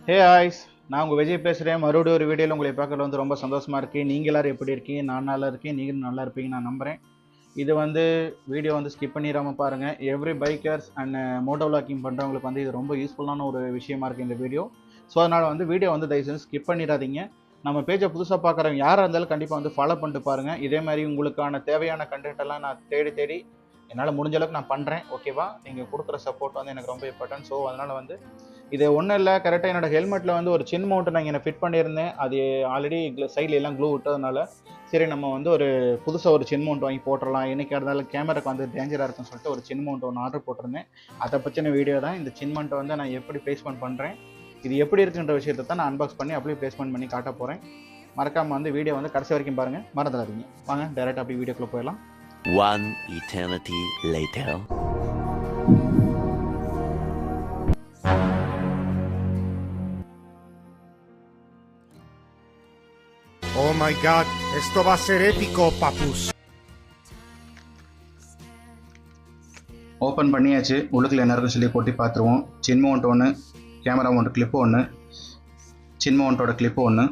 ஹே ஆய்ஸ், நான் உங்கள் விஜய் பேசுகிறேன். மறுபடியும் ஒரு வீடியோவில் உங்களை பார்க்கறது வந்து ரொம்ப சந்தோஷமாக இருக்குது. நீங்கள் எல்லோரும் எப்படி இருக்கீங்க? நான் நல்லா இருக்கேன், நீங்களும் நல்லா இருப்பீங்க நான் நம்புகிறேன். இது வந்து வீடியோ வந்து ஸ்கிப் பண்ணிடாமல் பாருங்கள். Every bikers and Moto vlogging பண்ணுறவங்களுக்கு வந்து இது ரொம்ப யூஸ்ஃபுல்லான ஒரு விஷயமா இருக்குது இந்த வீடியோ. ஸோ அதனால் வந்து வீடியோ வந்து தயவுசெய்து ஸ்கிப் பண்ணிடாதீங்க. நம்ம பேஜை புதுசாக பார்க்குறவங்க யாராக இருந்தாலும் கண்டிப்பாக வந்து ஃபாலோ பண்ணிட்டு பாருங்கள். இதே மாதிரி உங்களுக்கான தேவையான கண்டென்ட் எல்லாம் நான் தேடி என்னால் முடிஞ்ச அளவுக்கு நான் பண்ணுறேன். ஓகேவா? நீங்கள் கொடுக்குற சப்போர்ட் வந்து எனக்கு ரொம்ப இம்பார்ட்டன்ட். ஸோ அதனால் வந்து இது ஒன்றும் இல்லை, கரெக்டாக என்னோட ஹெல்மெட்டில் வந்து ஒரு சின் மவுண்ட் நான் இங்கே ஃபிட் பண்ணியிருந்தேன். அது ஆல்ரெடி சைடில் எல்லாம் க்ளூ விட்டதுனால சரி நம்ம வந்து ஒரு புதுசாக ஒரு சின் மவுண்ட் வாங்கி போட்டுடலாம். என்னைக்கு இருந்தாலும் கேமராக்கு வந்து டேஞ்சராக இருக்குன்னு சொல்லிட்டு ஒரு சின் மவுண்ட் ஒன்று ஆர்டர் போட்டிருந்தேன். அதை பற்றின வீடியோ தான். இந்த சின் மவுண்ட்டை வந்து நான் எப்படி பிளேஸ்மெண்ட் பண்ணுறேன், இது எப்படி இருக்குன்ற விஷயத்தை தான் நான் அன்பாக்ஸ் பண்ணி அப்படியே பிளேஸ்மெண்ட் பண்ணி காட்ட போகிறேன். மறக்காமல் வந்து வீடியோ வந்து கடைசி வரைக்கும் பாருங்கள், மறந்துடாதீங்க. வாங்க டைரெக்டாக அப்படி வீடியோக்குள்ளே போயிடலாம். One eternity later. Oh my god, esto va a ser épico, papus. Open பண்ணியாச்சு. உள்ளுக்குள்ள என்ன இருக்குன்னு சொல்லி போட்டு பார்த்துருவோம். சின் மவுண்ட் ஒன்று, கேமரா மவுண்ட் கிளிப்பு ஒன்று, சின் மவுண்டோட கிளிப்பு ஒன்று,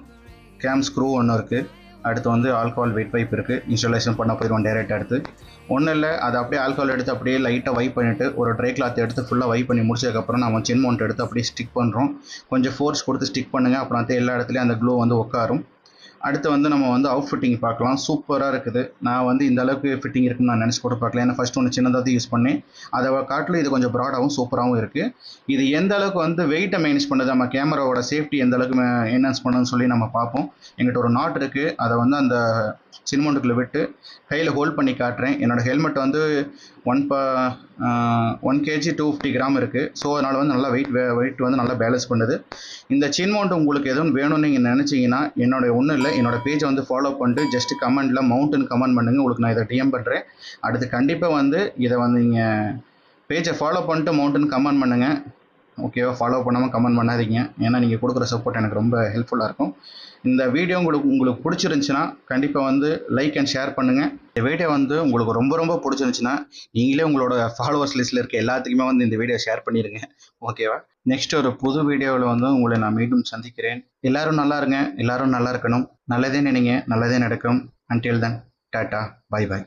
கேம் ஸ்க்ரூ ஒன்று இருக்குது. அடுத்து வந்து ஆல்கஹால் வெயிட் பைப் இருக்குது. இன்ஸ்டாலேஷன் பண்ண போயிடுவோம் டைரெக்டாக எடுத்து. ஒன்றும் இல்லை, அதை அப்படியே ஆல்கஹால் எடுத்து அப்படியே லைட்டாக வைப் பண்ணிவிட்டு ஒரு ட்ரை கிளாத் எடுத்து ஃபுல்லாக வைப் பண்ணி முடிச்சதுக்கப்புறம் நம்ம சின் மவுண்ட் எடுத்து அப்படியே ஸ்டிக் பண்ணுறோம். கொஞ்சம் ஃபோர்ஸ் கொடுத்து ஸ்டிக் பண்ணுங்கள், அப்புறம் வந்து எல்லா இடத்துலையும் அந்த க்ளூ வந்து உட்காரும். அடுத்து வந்து நம்ம வந்து அவுட் ஃபிட்டிங் பார்க்கலாம். சூப்பராக இருக்குது. நான் வந்து இந்த அளவுக்கு ஃபிட்டிங் இருக்குன்னு நான் நினச்சி கூட பார்க்கல. ஏன்னா ஃபஸ்ட் ஒன்று சின்னதாக யூஸ் பண்ணேன், அதை காட்டிலும் இது கொஞ்சம் ப்ராடாகவும் சூப்பராகவும் இருக்குது. இது எந்த அளவுக்கு வந்து வெயிட்டை மேனேஜ் பண்ணுது, நம்ம கேமராவோட சேஃப்டி எந்த அளவுக்கு என்ஹான்ஸ் பண்ணுன்னு சொல்லி நம்ம பார்ப்போம். எங்கிட்ட ஒரு நாட் இருக்குது, அதை வந்து அந்த சின்மௌண்ட்டுக்குள்ளே விட்டு கையில் ஹோல்ட் பண்ணி காட்டுறேன். என்னோடய ஹெல்மெட் வந்து 1 kg 250 கிராம் இருக்குது. ஸோ அதனால் வந்து நல்லா வெயிட் வந்து நல்லா பேலன்ஸ் பண்ணுது. இந்த சின் மவுண்ட் உங்களுக்கு எதுவும் வேணும்னு நீங்கள் நினச்சிங்கன்னா ஒன்றும் இல்லை, என்னோடய பேஜை வந்து ஃபாலோ பண்ணிட்டு ஜஸ்ட்டு கமெண்டில் மவுண்ட்டுன்னு கமெண்ட் பண்ணுங்கள். உங்களுக்கு நான் இதை டிஎம் பண்ணுறேன். அடுத்து கண்டிப்பாக வந்து இதை வந்து நீங்கள் பேஜை ஃபாலோ பண்ணிட்டு மவுண்ட்டுன்னு கமெண்ட் பண்ணுங்கள். ஓகேவா? ஃபாலோ பண்ணாமல் கமெண்ட் பண்ணாதீங்க. ஏன்னா நீங்கள் கொடுக்குற சப்போர்ட் எனக்கு ரொம்ப ஹெல்ப்ஃபுல்லாக இருக்கும். இந்த வீடியோ உங்களுக்கு பிடிச்சிருந்துச்சின்னா கண்டிப்பாக வந்து லைக் அண்ட் ஷேர் பண்ணுங்கள். இந்த வீடியோ வந்து உங்களுக்கு ரொம்ப பிடிச்சிருந்துச்சின்னா நீங்களே உங்களோட ஃபாலோவர்ஸ் லிஸ்ட்டில் இருக்க எல்லாத்துக்குமே வந்து இந்த வீடியோ ஷேர் பண்ணிடுங்க. ஓகேவா? நெக்ஸ்ட் ஒரு புது வீடியோவில் வந்து உங்களை நான் மீண்டும் சந்திக்கிறேன். எல்லோரும் நல்லா இருங்க, எல்லோரும் நல்லா இருக்கணும். நல்லதே நினைங்க, நல்லதே நடக்கும். Until then tata, by.